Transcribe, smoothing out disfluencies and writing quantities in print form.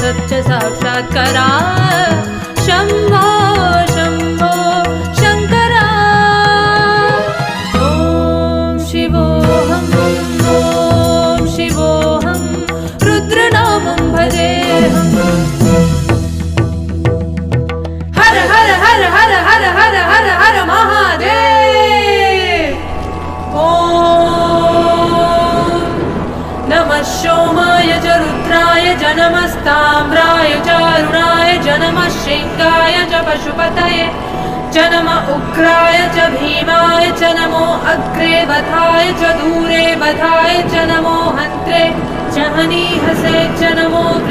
सच्च साक्षात्करा शम्भो शम्भो शङ्करा। ॐ शिवोऽहं ॐ शिवोऽहं रुद्रनामं भजेऽहम्। हर हर हर हर हर हर हर हर महादेव। ॐ नमः सोमाय च रुद्राय च नमस्ताम्राय च अरुणाय च नमः शृङ्गाय च पशुपतये च नमः उग्राय च भीमाय च नमो अग्रे वधाय च दूरे वधाय च नमो हन्त्रे च हनीहसे च नमो